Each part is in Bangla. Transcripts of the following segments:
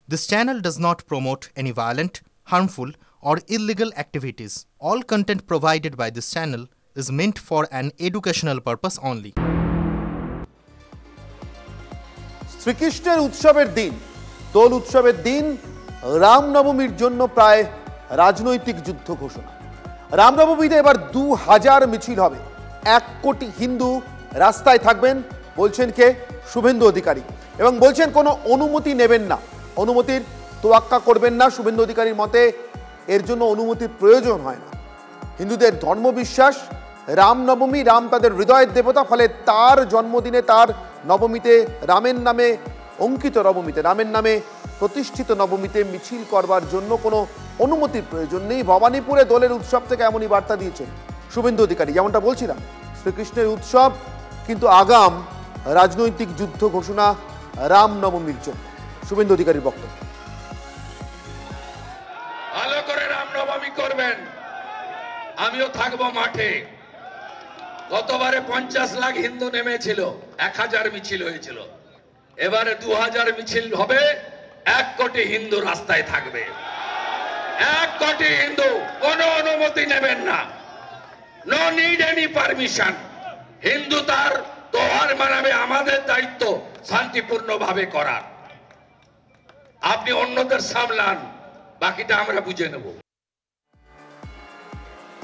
This channel does not promote any violent, harmful, or illegal activities. All content provided by this channel is meant for an educational purpose only. শ্রীকৃষ্ণের উৎসবের দিন, দোল উৎসবের দিন রামনবমীর জন্য প্রায় রাজনৈতিক যুদ্ধ ঘোষণা। রামনবমীতে এবার 2000 মিছিল হবে, 1 কোটি হিন্দু রাস্তায় থাকবেন বলছেন কে? শুভেন্দু অধিকারী, এবং বলছেন কোনো অনুমতি নেবেন না, অনুমতির তোয়াক্কা করবেন না। শুভেন্দু অধিকারীর মতে এর জন্য অনুমতির প্রয়োজন হয় না। হিন্দুদের ধর্মবিশ্বাস রামনবমী, রাম তাদের হৃদয়ের দেবতা, ফলে তার জন্মদিনে, তার নবমীতে, রামের নামে অঙ্কিত নবমীতে, রামের নামে প্রতিষ্ঠিত নবমীতে মিছিল করবার জন্য কোনো অনুমতির প্রয়োজন নেই। ভবানীপুরে দোলের উৎসব থেকে এমনই বার্তা দিয়েছেন শুভেন্দু অধিকারী। যেমনটা বলছিলাম, শ্রীকৃষ্ণের উৎসব কিন্তু আগাম রাজনৈতিক যুদ্ধ ঘোষণা রামনবমীর জন্য। শুভেন্দু অধিকারীর বক্তব্য। ভালো করে রামনবমী করবেন, আমিও থাকবো মাঠে। গতবারে 50 লাখ হিন্দু নেমেছিল, 1000 মিছিল হয়েছিল। এবারে 2000 মিছিল হবে, 1 কোটি হিন্দু রাস্তায় থাকবে। 1 কোটি হিন্দু, কোনো অনুমতি নেবেন না, no need any permission. Hindu তার তোহার মানাবে, আমাদের দায়িত্ব শান্তিপূর্ণভাবে করার। আপনি অন্যদের সামলান, বাকিটা আমরা বুঝে নেব।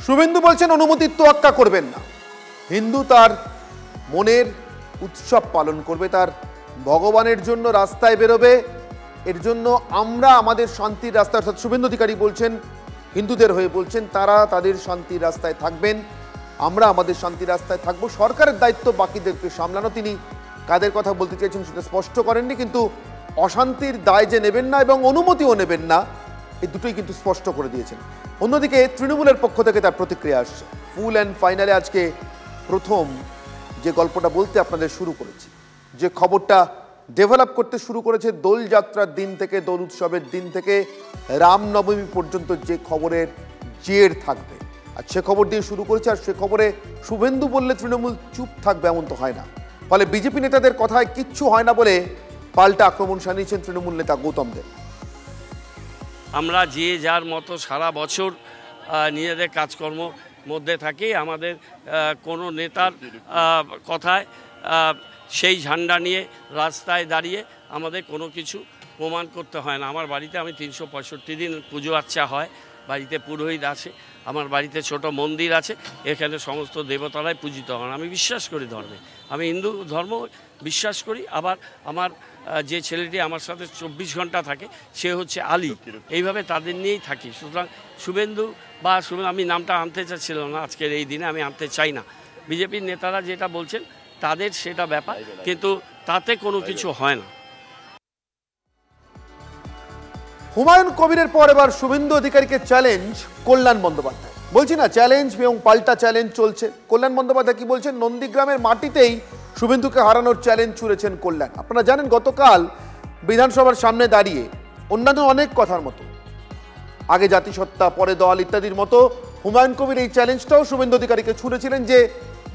শুভেন্দু বলছেন অনুমতির তোয়াক্কা করবেন না, হিন্দু তার মনের উৎসব পালন করবে, তার ভগবানের জন্য রাস্তায় বেরোবে। এর জন্য আমরা আমাদের শান্তির রাস্তায়, অর্থাৎ শুভেন্দু অধিকারী বলছেন, হিন্দুদের হয়ে বলছেন, তারা তাদের শান্তির রাস্তায় থাকবেন, আমরা আমাদের শান্তির রাস্তায় থাকবো। সরকারের দায়িত্ব বাকিদেরকে সামলানো। তিনি কাদের কথা বলতে চাইছেন সেটা স্পষ্ট করেননি, কিন্তু অশান্তির দায় যে নেবেন না এবং অনুমতিও নেবেন না, এই দুটোই কিন্তু স্পষ্ট করে দিয়েছেন। অন্যদিকে তৃণমূলের পক্ষ থেকে তার প্রতিক্রিয়া আসছে। ফুল অ্যান্ড ফাইনালে আজকে প্রথম যে গল্পটা বলতে আপনাদের শুরু করেছি, যে খবরটা ডেভেলপ করতে শুরু করেছে দোলযাত্রার দিন থেকে, দোল উৎসবের দিন থেকে রামনবমী পর্যন্ত যে খবরের জের থাকবে, আর সে খবর দিয়ে শুরু করেছে। আর সে খবরে শুভেন্দু বললে তৃণমূল চুপ থাকবে এমন তো হয় না, ফলে বিজেপি নেতাদের কথায় কিচ্ছু হয় না বলে পাল্টা আক্রমণ শানিয়েছেন তৃণমূল নেতা গৌতম দেব। আমরা যে যার মতো সারা বছর নিজেদের কাজকর্ম মধ্যে থাকি, আমাদের কোনো নেতার কথায় সেই ঝান্ডা নিয়ে রাস্তায় দাঁড়িয়ে আমাদের কোনো কিছু প্রমাণ করতে হয় না। আমার বাড়িতে আমি 365 দিন পুজো আর্চা হয়, বাড়িতে পুরোহিত আছে, আমার বাড়িতে ছোট মন্দির আছে, এখানে সমস্ত দেবতারাই পূজিত হন। আমি বিশ্বাস করি ধর্মে, আমি হিন্দু ধর্ম বিশ্বাস করি। আবার আমার যে ছেলেটি আমার সাথে 24 ঘন্টা থাকে সে হচ্ছে আলী, এইভাবে তাদের নিয়েই থাকি। সুতরাং শুভেন্দু বা আমি নামটা আনতে চাচ্ছিলাম না আজকের এই দিনে, আমি আনতে চাই না। বিজেপির নেতারা যেটা বলছেন তাদের সেটা ব্যাপার, কিন্তু তাতে কোনো কিছু হয় না। হুমায়ুন কবিরের পর এবার শুভেন্দু অধিকারীকে চ্যালেঞ্জ কল্যাণ বন্দ্যোপাধ্যায়। বলছি না, চ্যালেঞ্জ এবং পাল্টা চ্যালেঞ্জ চলছে। কল্যাণ বন্দ্যোপাধ্যায় কি বলছেন? নন্দীগ্রামের মাটিতেই শুভেন্দুকে হারানোর চ্যালেঞ্জ ছুড়েছেন কল্যাণ। আপনারা জানেন, গতকাল বিধানসভার সামনে দাঁড়িয়ে অন্যান্য অনেক কথার মতো, আগে জাতিসত্তা পরে দল ইত্যাদির মতো, হুমায়ুন কবির এই চ্যালেঞ্জটাও শুভেন্দু অধিকারীকে ছুড়েছিলেন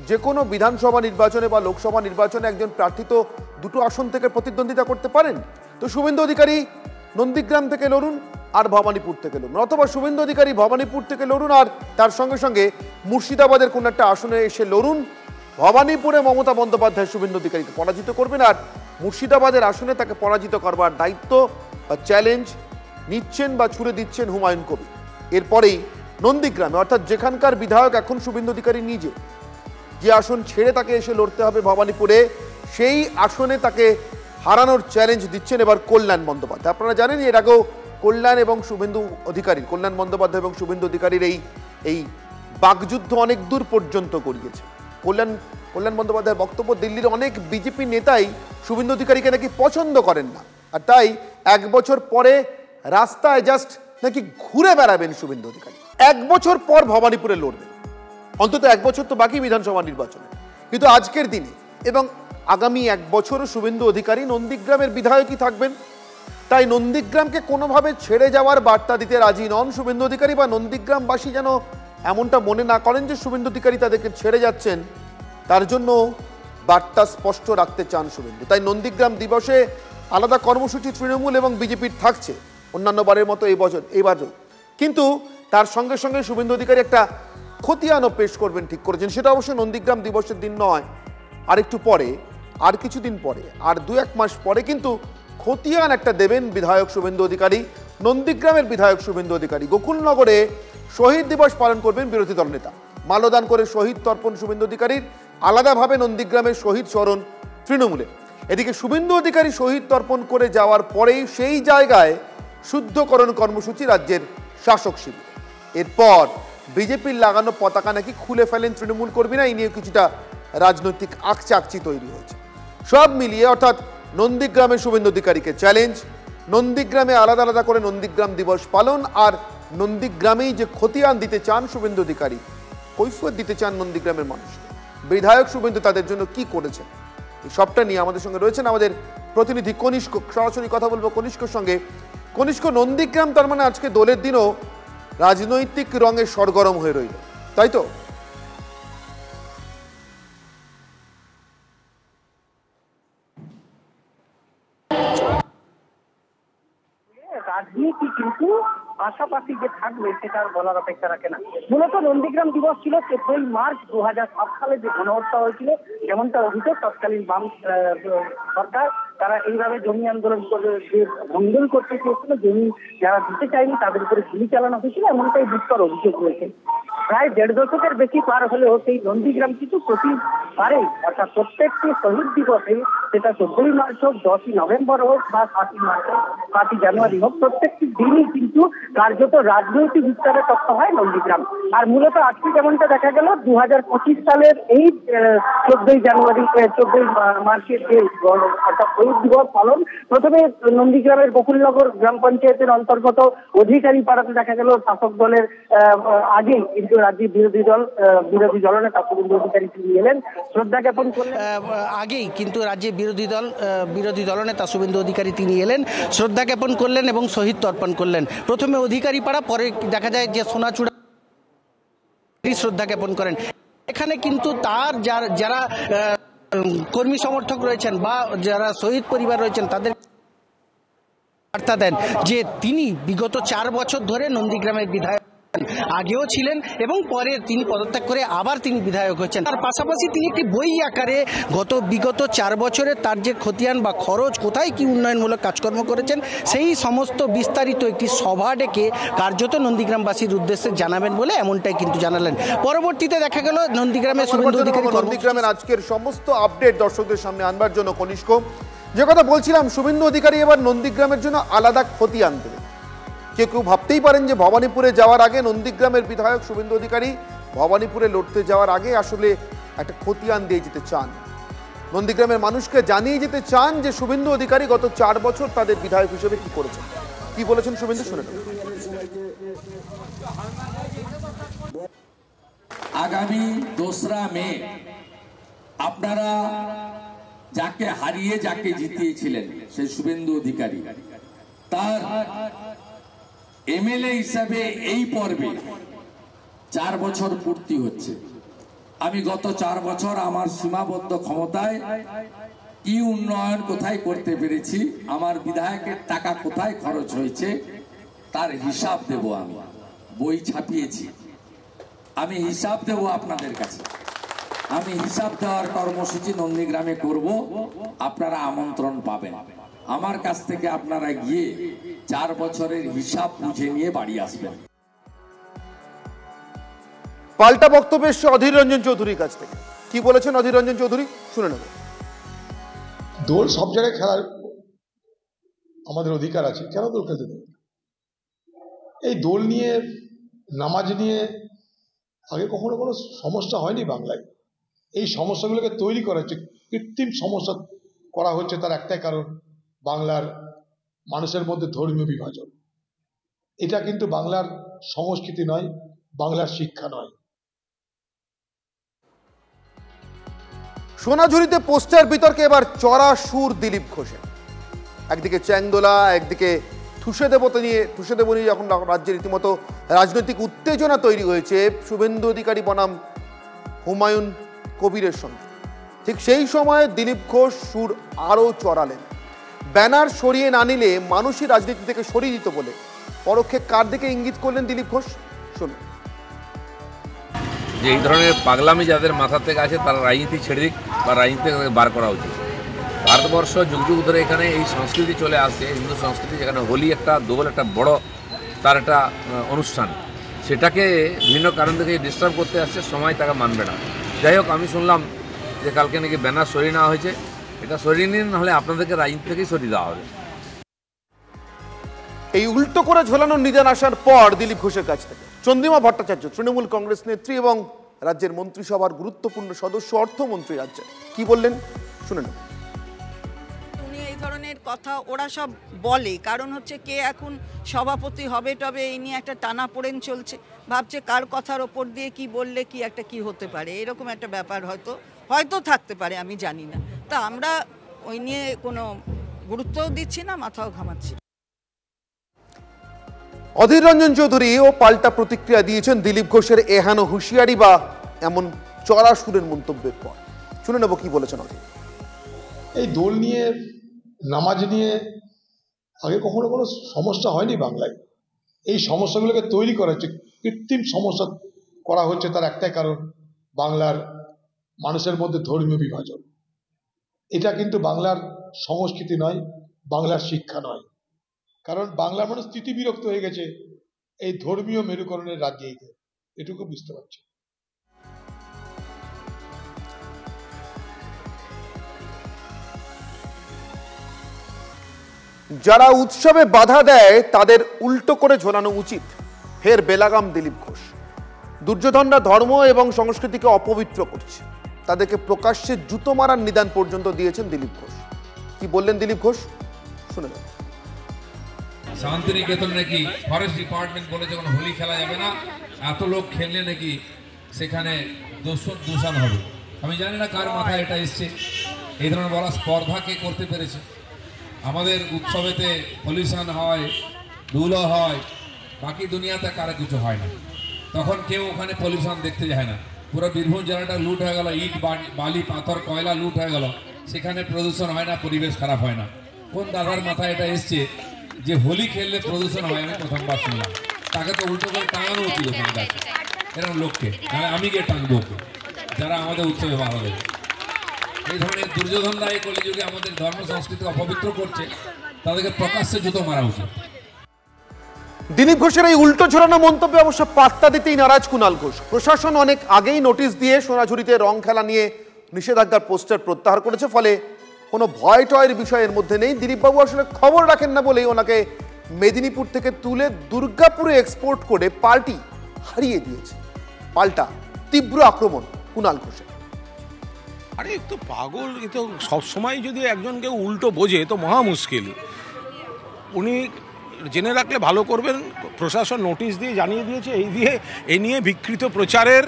যে কোনো বিধানসভা নির্বাচনে বা লোকসভা নির্বাচনে একজন প্রার্থী তো দুটো আসন থেকে প্রতিদ্বন্দ্বিতা করতে পারেন। তো শুভেন্দু অধিকারী নন্দীগ্রাম থেকে লড়ুন আর ভবানীপুর থেকে লড়ুন, অথবা শুভেন্দু অধিকারী ভবানীপুর থেকে লড়ুন আর তার সঙ্গে সঙ্গে মুর্শিদাবাদের কোন একটা আসনে এসে লড়ুন। ভবানীপুরে মমতা বন্দ্যোপাধ্যায় শুভেন্দু অধিকারীকে পরাজিত করবেন, আর মুর্শিদাবাদের আসনে তাকে পরাজিত করবার দায়িত্ব বা চ্যালেঞ্জ নিচ্ছেন বা ছুড়ে দিচ্ছেন হুমায়ুন কবির। এরপরেই নন্দীগ্রামে, অর্থাৎ যেখানকার বিধায়ক এখন শুভেন্দু অধিকারী নিজে, যে আসন ছেড়ে তাকে এসে লড়তে হবে ভবানীপুরে, সেই আসনে তাকে হারানোর চ্যালেঞ্জ দিচ্ছেন এবার কল্যাণ বন্দ্যোপাধ্যায়। আপনারা জানেন এর আগেও কল্যাণ এবং শুভেন্দু অধিকারী, কল্যাণ বন্দ্যোপাধ্যায় এবং শুভেন্দু অধিকারীর এই বাকযুদ্ধ অনেক দূর পর্যন্ত গড়িয়েছে। কল্যাণ বন্দ্যোপাধ্যায়ের বক্তব্য, দিল্লির অনেক বিজেপি নেতাই শুভেন্দু অধিকারীকে নাকি পছন্দ করেন না, আর তাই 1 বছর পরে রাস্তায় জাস্ট নাকি ঘুরে বেড়াবেন শুভেন্দু অধিকারী। 1 বছর পর ভবানীপুরে লড়বেন, অন্তত 1 বছর তো বাকি বিধানসভা নির্বাচনে। কিন্তু আজকের দিনে এবং আগামী 1 বছরও শুভেন্দু অধিকারী নন্দীগ্রামের বিধায়কই থাকবেন। তাই নন্দীগ্রামকে কোনোভাবে ছেড়ে যাওয়ার বার্তা দিতে রাজি নন শুভেন্দু অধিকারী, বা নন্দীগ্রামবাসী যেন এমনটা মনে না করেন যে শুভেন্দু অধিকারী তাদেরকে ছেড়ে যাচ্ছেন, তার জন্য বার্তা স্পষ্ট রাখতে চান শুভেন্দু। তাই নন্দীগ্রাম দিবসে আলাদা কর্মসূচি তৃণমূল এবং বিজেপির থাকছে অন্যান্য বারের মতো এইবারও, কিন্তু তার সঙ্গে সঙ্গে শুভেন্দু অধিকারী একটা খতিয়ানও পেশ করবেন ঠিক করেছেন। সেটা অবশ্য নন্দীগ্রাম দিবসের দিন নয়, আরেকটু পরে, আর কিছুদিন পরে, আর 2-1 মাস পরে কিন্তু খতিয়ান একটা দেবেন বিধায়ক শুভেন্দু অধিকারী, নন্দীগ্রামের বিধায়ক শুভেন্দু অধিকারী। গোকুলনগরে শহীদ দিবস পালন করবেন বিরোধী দলনেতা, মাল্যদান করে শহীদ তর্পণ শুভেন্দু অধিকারীর, আলাদাভাবে নন্দীগ্রামের শহীদ স্মরণ তৃণমূলের। এদিকে শুভেন্দু অধিকারী শহীদ তর্পণ করে যাওয়ার পরেই সেই জায়গায় শুদ্ধকরণ কর্মসূচি রাজ্যের শাসক শিবির। এরপর বিজেপির লাগানো পতাকা নাকি খুলে ফেলেন তৃণমূল কর্মীরা, এই নিয়ে কিছুটা রাজনৈতিক আকচাকচি তৈরি হয়েছে। সব মিলিয়ে অর্থাৎ নন্দীগ্রামে শুভেন্দু অধিকারীকে চ্যালেঞ্জ, নন্দীগ্রামে আলাদা আলাদা করে নন্দীগ্রাম দিবস পালন, আর নন্দীগ্রামেই যে খতিয়ান দিতে চান শুভেন্দু অধিকারী, কৈফিয়ত দিতে চান নন্দীগ্রামের মানুষকে, বিধায়ক শুভেন্দু তাদের জন্য কি করেছেন, এই সবটা নিয়ে আমাদের সঙ্গে রয়েছেন আমাদের প্রতিনিধি কনিষ্ক। সরাসরি কথা বলবো কনিষ্কর সঙ্গে। কনিষ্ক, নন্দীগ্রাম তার মানে আজকে দোলের দিনও রাজনৈতিক রঙে সরগরম হয়ে রইল, তাই তো? রাজনীতি কিন্তু পাশাপাশি যে থাকবে সেটা আর বলার অপেক্ষা রাখে না। মূলত নন্দীগ্রাম দিবস ছিল 14ই মার্চ 2007 সালে যে গণহত্যা হয়েছিল, যেমনটা অভিযোগ তৎকালীন বাম সরকার, তারা এইভাবে জমি আন্দোলন করে যে ভঙ্গল করতে চেয়েছিল, জমি যারা দিতে চায়নি তাদের উপরে গুলি চালানো হয়েছিল, এমনটাই বিস্তর অভিযোগ রয়েছে। প্রায় 1.5 দশকের বেশি পার হলেও সেই নন্দীগ্রাম কিন্তু প্রতিবারেই, অর্থাৎ প্রত্যেকটি শহীদ দিবসে, সেটা 14ই মার্চ হোক, 10ই নভেম্বর হোক বা 7ই মার্চ হোক, 7ই জানুয়ারি হোক, প্রত্যেকটি দিনই কিন্তু কার্যত রাজনৈতিক উত্তাপে তথ্য হয় নন্দীগ্রাম। আর মূলত আজকে যেমনটা দেখা গেল 2025 সালের এই 14ই জানুয়ারি 14ই মার্চের যে অর্থাৎ শহীদ দিবস পালন, প্রথমে নন্দীগ্রামের গোকুলনগর গ্রাম পঞ্চায়েতের অন্তর্গত অধিকারী পাড়াতে দেখা গেল শাসক দলের আগেই কিন্তু রাজ্যের বিরোধী দলনেতা শুভেন্দু অধিকারী তিনি এলেন, শ্রদ্ধা জ্ঞাপন করলেন। আগেই কিন্তু রাজ্যের বিরোধী দলনেতা শুভেন্দু অধিকারী তিনি এলেন, শ্রদ্ধা জ্ঞাপন করলেন এবং শহীদ তর্পণ করলেন। প্রথমে অধিকারী পাড়া, পরে দেখা যায় যে সোনাচূড়া শ্রদ্ধা জ্ঞাপন করেন। এখানে কিন্তু তার যারা কর্মী সমর্থক রয়েছেন বা যারা শহীদ পরিবার রয়েছেন তাদের বার্তা দেন যে তিনি বিগত 4 বছর ধরে নন্দীগ্রামের বিধায়ক, আগেও ছিলেন এবং পরে তিনি পদত্যাগ করে আবার তিনি বিধায়ক হয়েছেন। তার পাশাপাশি তিনি একটি বই আকারে বিগত 4 বছরে তার যে খতিয়ান বা খরচ, কোথায় কি উন্নয়নমূলক কাজকর্ম করেছেন, সেই সমস্ত বিস্তারিত একটি সভা ডেকে কার্যত নন্দীগ্রামবাসীর উদ্দেশ্যে জানাবেন বলে এমনটাই কিন্তু জানালেন। পরবর্তীতে দেখা গেল নন্দীগ্রামের শুভেন্দু অধিকারী নন্দীগ্রামের আজকের সমস্ত আপডেট দর্শকদের সামনে আনবার জন্য কনিষ্ক, যে কথা বলছিলাম, শুভেন্দু অধিকারী এবার নন্দীগ্রামের জন্য আলাদা খতিয়ান দেবে। কেউ ভাবতেই পারেন যে ভবানীপুরে যাওয়ার আগে নন্দীগ্রামের বিধায়ক শুভেন্দু অধিকারী ভবানীপুরে লড়তে যাওয়ার আগে আসলে একটা খতিয়ান দিয়ে যেতে চান, নন্দীগ্রামের মানুষকে জানিয়ে যেতে চান যে শুভেন্দু অধিকারী গত 4 বছর তাদের বিধায়ক হিসেবে কি করেছেন, কি বলেছেন শুভেন্দু, শুনে নেব। আগামী 2রা মে আপনারা যাকে হারিয়ে যাকে জিতিয়েছিলেন সেই শুভেন্দু অধিকারী, তার এমএলএ হিসাবে এই পর্বে 4 বছর পূর্তি হচ্ছে। আমি গত 4 বছর আমার সীমাবদ্ধ ক্ষমতায় কি উন্নয়ন কোথায় করতে পেরেছি, আমার বিধায়কের টাকা কোথায় খরচ হয়েছে তার হিসাব দেব। আমি বই ছাপিয়েছি, আমি হিসাব দেব আপনাদের কাছে। আমি হিসাব দেওয়ার কর্মসূচি নন্দীগ্রামে করব, আপনারা আমন্ত্রণ পাবেন। আমার কাছ থেকে আপনারা গিয়ে 4 বছরের হিসাব বুঝে নিয়ে বাড়ি আসবেন। পাল্টা বক্তব্য এসছে অধীর রঞ্জন চৌধুরীর কাছ থেকে, কি বলেছেন অধীর রঞ্জন চৌধুরী, শুনে নেব। দোল সব জায়গায় খেলার আমাদের অধিকার আছে, কেন দোল খেলতে দেবে? এই দোল নিয়ে, নামাজ নিয়ে আগে কখনো কোনো সমস্যা হয়নি বাংলায়। এই সমস্যাগুলোকে তৈরি করা হচ্ছে, কৃত্রিম সমস্যা করা হচ্ছে। তার একটাই কারণ, বাংলার মানুষের মধ্যে ধর্মীয় বিভাজন। এটা কিন্তু বাংলার সংস্কৃতি নয়, বাংলার শিক্ষা নয়। সোনাঝুরিতে পোস্টার বিতর্কে এবার চড়া সুর দিলীপ ঘোষের। একদিকে চ্যাংদোলা, একদিকে ঠুসে দেব নিয়ে যখন রাজ্যে রীতিমতো রাজনৈতিক উত্তেজনা তৈরি হয়েছে শুভেন্দু অধিকারী বনাম হুমায়ুন কবিরের সঙ্গে, ঠিক সেই সময়ে দিলীপ ঘোষ সুর আরও চড়ালেন। ব্যানার সরিয়ে না নিলে মানুষই রাজনীতি থেকে সরিয়ে দিত বলে পরোক্ষে কার দিকে ইঙ্গিত করলেন দিলীপ ঘোষ, শুনুন। যে এই ধরনের পাগলামি যাদের মাথা থেকে আছে তারা রাজনীতি ছেড়ে দিক বা রাজনীতি থেকে বার করা উচিত। ভারতবর্ষ যুগ যুগ ধরে এখানে এই সংস্কৃতি চলে আসছে, হিন্দু সংস্কৃতি, যেখানে হোলি একটা দোল একটা বড় তার একটা অনুষ্ঠান, সেটাকে বিভিন্ন কারণ থেকে ডিস্টার্ব করতে আসছে, সময় তাকে মানবে না। যাই হোক, আমি শুনলাম যে কালকে নাকি ব্যানার সরিয়ে নেওয়া হয়েছে, এটা সরিয়ে নিন, নাহলে আপনাদেরকে রাজনীতি থেকেই সরিয়ে দেওয়া হবে। এই উল্টো করে ঝোলানোর নিদান আসার পর দিলীপ ঘোষের কাছ থেকে চন্দ্রিমা ভট্টাচার্য, তৃণমূল কংগ্রেস নেত্রী এবং রাজ্যের মন্ত্রিসভার গুরুত্বপূর্ণ সদস্য, অর্থমন্ত্রী রাজ্যে, কি বললেন শুনে নেব। উনি এই ধরনের কথা ওরা সব বলে, কারণ হচ্ছে কে এখন সভাপতি হবে টবে এই নিয়ে একটা টানাপোড়েন চলছে, ভাবছে কার কথার ওপর দিয়ে কি বললে কি একটা কি হতে পারে, এরকম একটা ব্যাপার হয়তো থাকতে পারে, আমি জানি না। তা আমরা ওই নিয়ে কোনো গুরুত্বও দিচ্ছি না, মাথাও ঘামাচ্ছি। অধীর রঞ্জন চৌধুরীও পাল্টা প্রতিক্রিয়া দিয়েছেন দিলীপ ঘোষের এহেন হুঁশিয়ারি বা এমন চড়া সুরের মন্তব্যের পর। শুনে নেব কি বলেছেন অধীর। এই দোল নিয়ে, নামাজ নিয়ে আগে কখনো কোনো সমস্যা হয়নি বাংলায়। এই সমস্যাগুলোকে তৈরি করা হচ্ছে, কৃত্রিম সমস্যা করা হচ্ছে। তার একটাই কারণ, বাংলার মানুষের মধ্যে ধর্মীয় বিভাজন। এটা কিন্তু বাংলার সংস্কৃতি নয়, বাংলার শিক্ষা নয়। কারণ বাংলার মানুষ স্থিতিবিরক্ত হয়ে গেছে এই ধর্মীয় মেরুকরণের রাজনীতিতে, এটুকু বুঝতে পারছি। যারা উৎসবে বাধা দেয় তাদের উল্টো করে ঝোলানো উচিত, ফের বেলাগাম দিলীপ ঘোষ। দুর্যোধনরা ধর্ম এবং সংস্কৃতিকে অপবিত্র করছে, তাদেরকে প্রকাশ্যে জুতো মারার নিদান পর্যন্ত দিয়েছেন দিলীপ ঘোষ। কি বললেন দিলীপ ঘোষ, শুনে নেব। শান্তিনিকেতন নাকি ফরেস্ট ডিপার্টমেন্ট বলে যখন হোলি খেলা যাবে না, এত লোক খেললে নাকি সেখানে দূষণ হবে। আমি জানি না কার মাথায় এটা এসছে, এই ধরনের বলা স্পর্ধা কে করতে পেরেছে। আমাদের উৎসবেতে পলিউশন হয়, ধুলো হয়, বাকি দুনিয়াতে কারো কিছু হয় না, তখন কেউ ওখানে পলিউশন দেখতে যায় না। পুরো বীরভূম জেলাটা লুট হয়ে গেল, ইট বালি পাথর কয়লা লুট হয়ে গেল, সেখানে প্রদূষণ হয় না, পরিবেশ খারাপ হয় না। কোন দাদার মাথায় এটা এসছে যে হোলি খেললে প্রদূষণ হয়? আমি প্রথমবার শুনলাম। তাকে তো উল্টো করে টাঙানো উচিত ওখানে আছে এরকম লোককে, আমি গিয়ে টাঙবো ওকে, যারা আমাদের উৎসবে বাধা দেবে। এই ধরনের দুর্যোধনরা এই কলিযুগে আমাদের ধর্ম সংস্কৃতি অপবিত্র করছে, তাদেরকে প্রকাশ্যে জুতো মারা উচিত। দিলীপ ঘোষের এই উল্টো ঝোলানো মন্তব্যে অবশ্য পাত্তা দিতেই নারাজ কুণাল ঘোষ। প্রশাসন অনেক আগেই নোটিশ দিয়ে সোনাঝুরিতে রং খেলা নিয়ে নিষেধাজ্ঞার পোস্টার প্রত্যাহার করেছে, ফলে কোনো ভয় টয়ের বিষয়ের মধ্যে নেই। দিলীপবাবু আসলে খবর রাখেন না বলেই ওনাকে মেদিনীপুর থেকে তুলে দুর্গাপুরে এক্সপোর্ট করে পার্টি হারিয়ে দিয়েছে। পাল্টা তীব্র আক্রমণ কুণাল ঘোষের। আরে তো পাগল, এ তো সবসময় যদি একজনকে উল্টো বোঝে তো মহা মুশকিল। উনি জেনে রাখলে ভালো করবেন, প্রশাসন নোটিশ দিয়ে জানিয়ে দিয়েছে, এই নিয়ে বিকৃত প্রচারের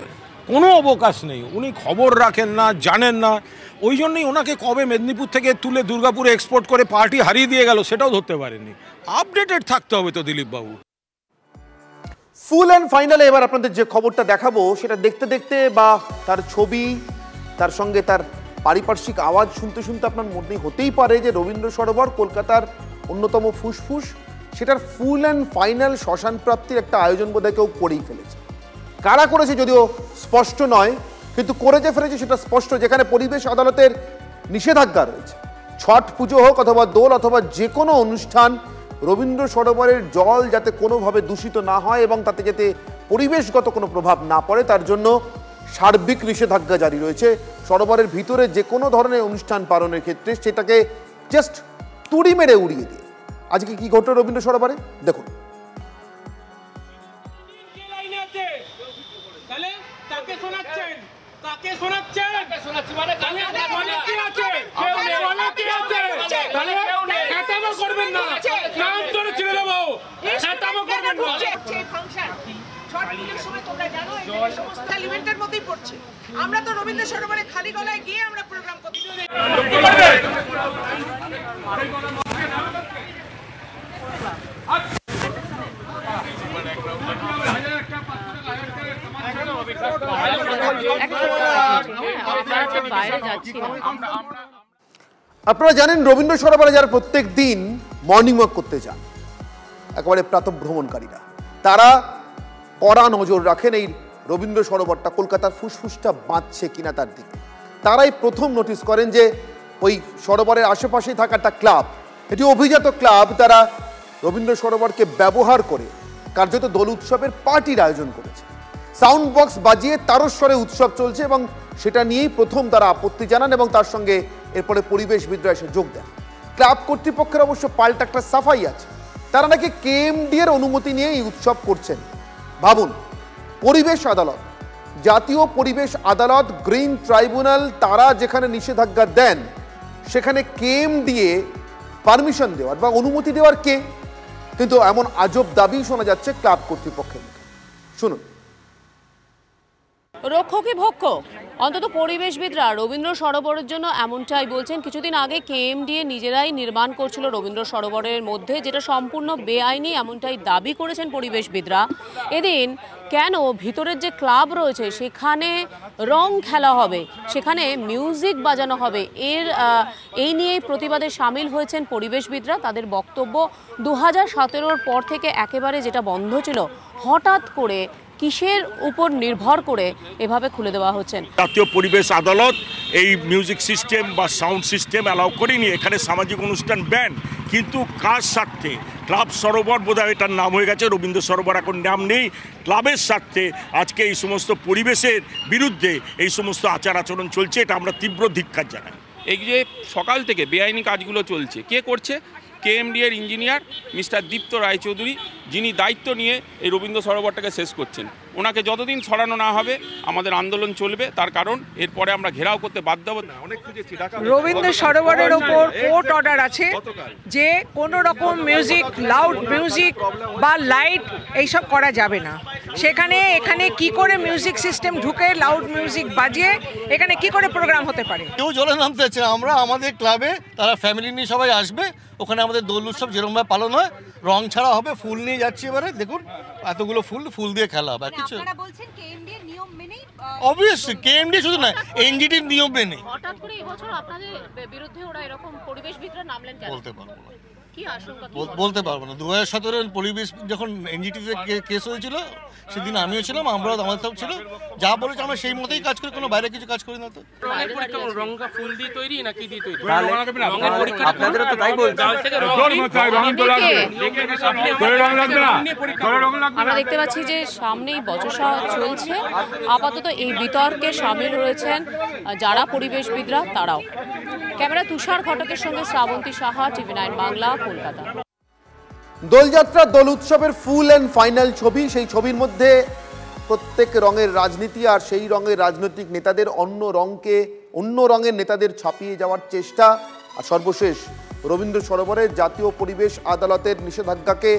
কোনো অবকাশ নেই। উনি খবর রাখেন না, জানেন না, ওই জন্যই ওনাকে কবে মেদিনীপুর থেকে তুলে দুর্গাপুরে এক্সপোর্ট করে পার্টি হারিয়ে দিয়ে গেল সেটাও ধরতে পারেনি। আপডেটেড থাকতে হবে তো দিলীপবাবু। ফুল অ্যান্ড ফাইনালে এবার আপনাদের যে খবরটা দেখাবো সেটা দেখতে দেখতে বা তার ছবি, তার সঙ্গে তার পারিপার্শ্বিক আওয়াজ শুনতে শুনতে আপনার মনে হতেই পারে যে রবীন্দ্র সরোবর কলকাতার অন্যতম ফুসফুস, সেটার ফুল অ্যান্ড ফাইনাল শ্মশান প্রাপ্তির একটা আয়োজন বোধহয় কেউ করেই ফেলেছে। কারা করেছে যদিও স্পষ্ট নয়, কিন্তু করে যে ফেলেছে সেটা স্পষ্ট, যেখানে পরিবেশ আদালতের নিষেধাজ্ঞা রয়েছে। ছট পুজো হোক অথবা দোল অথবা যে কোনো অনুষ্ঠান, রবীন্দ্র সরোবরের জল যাতে কোনোভাবে দূষিত না হয় এবং তাতে যাতে পরিবেশগত কোনো প্রভাব না পড়ে তার জন্য সার্বিক নিষেধাজ্ঞা জারি রয়েছে। সরোবরের ভিতরে যে কোনো ধরনের অনুষ্ঠান পালনের ক্ষেত্রে সেটাকে জাস্ট তুড়ি মেরে উড়িয়ে দিয়ে। আজকে কি ঘটল রবীন্দ্র সরোবরে দেখুন। আমরা তো রবীন্দ্র সরোবরে খালি গলায় গিয়ে আমরা প্রোগ্রাম করছি। আপনারা জানেন রবীন্দ্র সরোবরে যারা প্রত্যেক দিন মর্নিং ওয়াক করতে যান, একেবারে প্রাতঃভ্রমণকারীরা, তারা কড়া নজর রাখেন এই রবীন্দ্র সরোবরটা কলকাতার ফুসফুসটা বাঁচছে কিনা তার দিকে। তারাই প্রথম নোটিস করেন যে ওই সরোবরের আশেপাশেই থাকা একটা ক্লাব, এটি অভিজাত ক্লাব, তারা রবীন্দ্র সরোবরকে ব্যবহার করে কার্যত দোল উৎসবের পার্টির আয়োজন করেছে। সাউন্ড বক্স বাজিয়ে তারস্বরে উৎসব চলছে এবং সেটা নিয়েই প্রথম তারা আপত্তি জানান এবং তার সঙ্গে এরপরে পরিবেশবিদরা এসে যোগ দেন। ক্লাব কর্তৃপক্ষের অবশ্য পাল্টা একটা সাফাই আছে, তারা নাকি কেএমডি এর অনুমতি নিয়ে এই উৎসব করছেন। ভাবুন, পরিবেশ আদালত, জাতীয় পরিবেশ আদালত, গ্রিন ট্রাইব্যুনাল, তারা যেখানে নিষেধাজ্ঞা দেন সেখানে কেএমডি এ পারমিশন দেওয়ার বা অনুমতি দেওয়ার কে? কিন্তু এমন আজব দাবি শোনা যাচ্ছে ক্লাব কর্তৃপক্ষের মুখে। শুনুন। রক্ষকে ভক্ষ, অন্তত পরিবেশবিদরা রবীন্দ্র সরোবরের জন্য এমনটাই বলছেন। কিছুদিন আগে কেএমডিএ নিজেরাই নির্মাণ করছিল রবীন্দ্র সরোবরের মধ্যে, যেটা সম্পূর্ণ বেআইনি, এমনটাই দাবি করেছেন পরিবেশবিদরা। এদিন কেন ভিতরের যে ক্লাব রয়েছে সেখানে রং খেলা হবে, সেখানে মিউজিক বাজানো হবে, এই নিয়েই প্রতিবাদে সামিল হয়েছেন পরিবেশবিদরা। তাদের বক্তব্য 2017-র পর থেকে একেবারে যেটা বন্ধ ছিল, হঠাৎ করে কিসের উপর নির্ভর করে এভাবে খুলে দেওয়া হচ্ছেন। জাতীয় পরিবেশ আদালত এই মিউজিক সিস্টেম বা সাউন্ড সিস্টেম অ্যালাউ করেনি, এখানে সামাজিক অনুষ্ঠান ব্যান। কিন্তু কার স্বার্থে? ক্লাব সরোবর বোধহয় এটার নাম হয়ে গেছে, রবীন্দ্র সরোবর এখন নাম নেই। ক্লাবের স্বার্থে আজকে এই সমস্ত পরিবেশের বিরুদ্ধে এই সমস্ত আচার আচরণ চলছে, এটা আমরা তীব্র ধিক্কার জানাই। এই যে সকাল থেকে বেআইনি কাজগুলো চলছে, কে করছে? কেএমডি এর ইঞ্জিনিয়ার মিস্টার দীপ্ত রায়চৌধুরী, যিনি দায়িত্ব নিয়ে এই রবীন্দ্র সরোবরটাকে শেষ করছেন। ওনাকে যতদিন সরানো না হবে আমাদের আন্দোলন চলবে, তার কারণ এরপরে আমরা ঘেরাও করতে বাধ্য হব। রবীন্দ্র সরোবরের ওপর কোর্ট অর্ডার আছে যে কোনো রকম মিউজিক, লাউড মিউজিক বা লাইট এইসব করা যাবে না। এখানে কি করে মিউজিক সিস্টেম ঢুকে লাউড মিউজিক বাজিয়ে এখানে কি করে প্রোগ্রাম হতে পারে? কেউ জলে নামতে চাচ্ছে না। আমরা আমাদের ক্লাবে, তারা ফ্যামিলি নিয়ে সবাই আসবে, ওখানে আমাদের দোল উৎসব যেরকমভাবে পালন হয়, রং ছাড়া হবে, ফুল নিয়ে যাচ্ছি। এবারে দেখুন এতগুলো ফুল দিয়ে খেলা হবে। কিছু অবভিয়াসলি কেএমডি শুধু না, এনজিটির নিয়ম মেনে। হঠাৎ করে এবছর আপনাদের বিরুদ্ধে ওরা এরকম পরিবেশবিদরা নামলেন কেন? বলতে পারবো না, কি আশঙ্কা? বলতে পারবো না। 2017-এর পরিবেশ যখন এনজিটিতে কেস হয়েছিল সেদিন আমিও ছিলাম, আমরাও আমাদের সব ছিল, যা বলেছে আমরা সেই মতোই কাজ করি, কোনো বাইরে কিছু কাজ করি না। তো রংটা ফুল দিয়ে তৈরি নাকি দিয়ে তৈরি? আপনাদেরও তো তাই বলছে। আমরা দেখতে পাচ্ছি যে সামনেই বচসা চলছে। আপাতত এই বিতর্কে সামিল রয়েছেন যারা পরিবেশবিদরা, তারাও। ক্যামেরা তুষার ঘটকের সঙ্গে শ্রাবন্তী সাহা, TV9 বাংলা, কলকাতা। দোলযাত্রা, দোল উৎসবের ফুল অ্যান্ড ফাইনাল ছবি, সেই ছবির মধ্যে প্রত্যেক রঙের রাজনীতি আর সেই রঙের রাজনৈতিক নেতাদের অন্য রঙের নেতাদের ছাপিয়ে যাওয়ার চেষ্টা। আর সর্বশেষ রবীন্দ্র সরোবরের জাতীয় পরিবেশ আদালতের নিষেধাজ্ঞাকে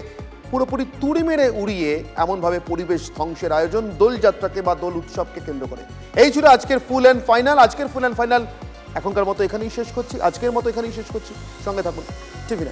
পুরোপুরি তুড়ি মেরে উড়িয়ে এমনভাবে পরিবেশ ধ্বংসের আয়োজন দোলযাত্রাকে বা দোল উৎসবকে কেন্দ্র করে। এই ছিল আজকের ফুল অ্যান্ড ফাইনাল। আজকের ফুল অ্যান্ড ফাইনাল এখনকার মতো এখানেই শেষ করছি, সঙ্গে থাকুন TV9।